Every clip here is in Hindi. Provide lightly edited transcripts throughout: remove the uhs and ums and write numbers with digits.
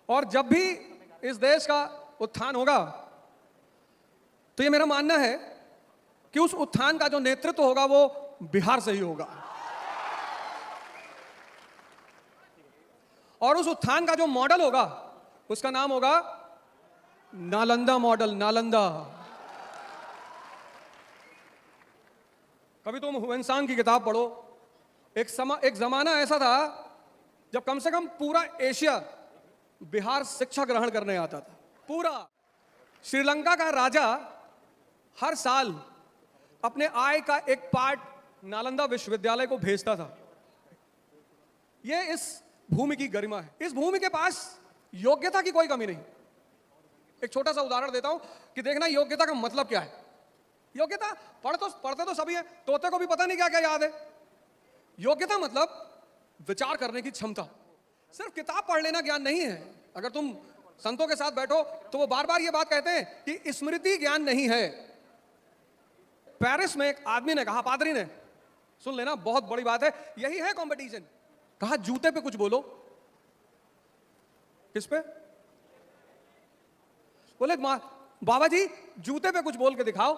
और जब भी इस देश का उत्थान होगा तो ये मेरा मानना है कि उस उत्थान का जो नेतृत्व होगा वो बिहार से ही होगा। और उस उत्थान का जो मॉडल होगा उसका नाम होगा नालंदा मॉडल। नालंदा। कभी तुम हुएनसांग की किताब पढ़ो। एक जमाना ऐसा था जब कम से कम पूरा एशिया बिहार शिक्षा ग्रहण करने आता था। पूरा श्रीलंका का राजा हर साल अपने आय का एक पार्ट नालंदा विश्वविद्यालय को भेजता था। यह इस भूमि की गरिमा है। इस भूमि के पास योग्यता की कोई कमी नहीं। एक छोटा सा उदाहरण देता हूं कि देखना योग्यता का मतलब क्या है। योग्यता पढ़ते तो सभी है, तोते को भी पता नहीं क्या क्या याद है। योग्यता मतलब विचार करने की क्षमता। सिर्फ किताब पढ़ लेना ज्ञान नहीं है। अगर तुम संतों के साथ बैठो तो वो बार बार ये बात कहते हैं कि स्मृति ज्ञान नहीं है। पेरिस में एक आदमी ने कहा, पादरी ने, सुन लेना बहुत बड़ी बात है, यही है कंपटीशन। कहा जूते पे कुछ बोलो। किस पे? बोले बाबा जी जूते पे कुछ बोल के दिखाओ।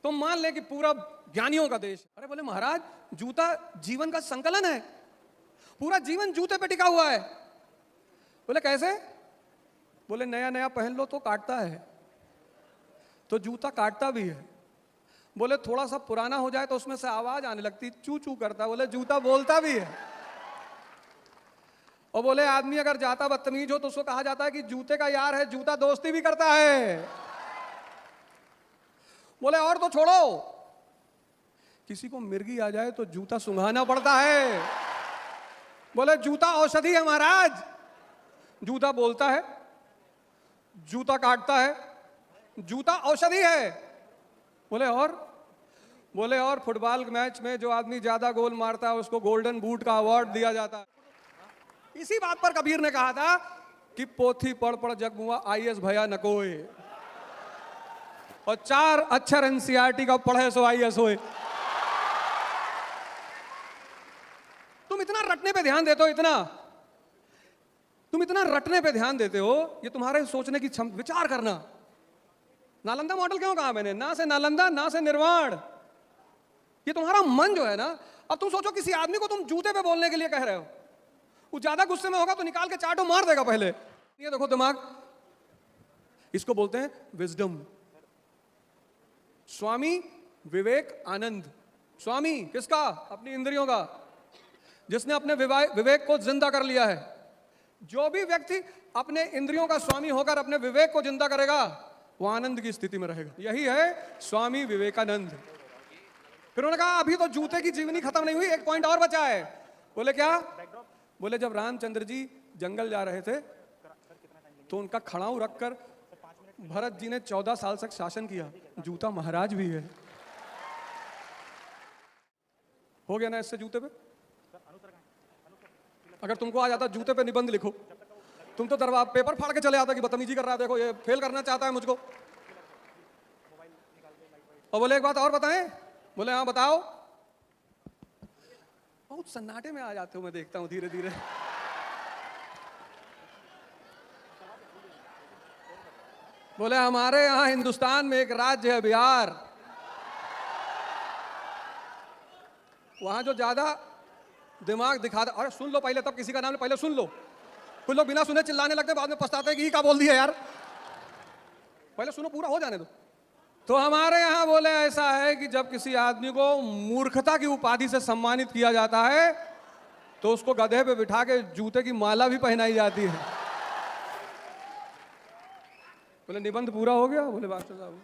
तुम मान ले कि पूरा ज्ञानियों का देश। अरे बोले महाराज जूता जीवन का संकलन है, पूरा जीवन जूते पे टिका हुआ है। बोले कैसे? बोले नया नया पहन लो तो काटता है, तो जूता काटता भी है। बोले थोड़ा सा पुराना हो जाए तो उसमें से आवाज आने लगती, चू चू करता। बोले जूता बोलता भी है। और बोले आदमी अगर जाता बदतमीज हो तो उसको कहा जाता है कि जूते का यार है, जूता दोस्ती भी करता है। बोले और तो छोड़ो, किसी को मिर्गी आ जाए तो जूता सुंघाना पड़ता है। बोले जूता औषधि है महाराज। जूता बोलता है, जूता काटता है, जूता औषधि है। बोले और फुटबॉल मैच में जो आदमी ज्यादा गोल मारता है उसको गोल्डन बूट का अवार्ड दिया जाता है। इसी बात पर कबीर ने कहा था कि पोथी पढ़ पढ़ जग मुआ आईएएस भया न कोई, और 4 अक्षर एनसीईआरटी का पढ़े सो आईएएस होए। तुम इतना रटने पे ध्यान देते हो, तुम इतना रटने पे ध्यान देते हो, ये तुम्हारे सोचने की क्षमता, विचार करना। नालंदा मॉडल क्यों कहा मैंने? ना से नालंदा ना से निर्वाण। ये तुम्हारा मन जो है ना, अब तुम सोचो किसी आदमी को तुम जूते पे बोलने के लिए कह रहे हो, वो ज्यादा गुस्से में होगा तो निकाल के चाटो मार देगा पहले। ये देखो दिमाग, इसको बोलते हैं विजडम। स्वामी विवेक आनंद। स्वामी किसका? अपनी इंद्रियों का, जिसने अपने विवेक को जिंदा कर लिया है। जो भी व्यक्ति अपने इंद्रियों का स्वामी होकर अपने विवेक को जिंदा करेगा वो आनंद की स्थिति में रहेगा। यही है स्वामी विवेकानंद। फिर उन्होंने कहा अभी तो जूते की जीवनी खत्म नहीं हुई, एक पॉइंट और बचा है। बोले क्या? बोले जब रामचंद्र जी जंगल जा रहे थे तो उनका खड़ाऊ रखकर भरत जी ने 14 साल तक शासन किया। जूता महाराज भी है। हो गया ना इससे जूते पे? अगर तुमको आ जाता जूते पे निबंध लिखो, तुम तो दरबार पेपर फाड़ के चले आता कि बदतमीजी कर रहा है, देखो ये फेल करना चाहता है मुझको। और बोले एक बात और बताएं? बोले हाँ बताओ। बहुत सन्नाटे में आ जाते हो, मैं देखता हूं धीरे धीरे। बोले हमारे यहां हिंदुस्तान में एक राज्य है बिहार, वहां जो ज्यादा दिमाग दिखाता। अरे सुन लो पहले, तब किसी का नाम पहले सुन लो। कुछ लोग बिना सुने चिल्लाने लगते, बाद में पछताते हैं कि ये क्या बोल दिया यार। पहले सुनो, पूरा हो जाने दो। तो हमारे यहां बोले ऐसा है कि जब किसी आदमी को मूर्खता की उपाधि से सम्मानित किया जाता है तो उसको गधे पे बिठा के जूते की माला भी पहनाई जाती है। बोले निबंध पूरा हो गया? बोले मास्टर साहब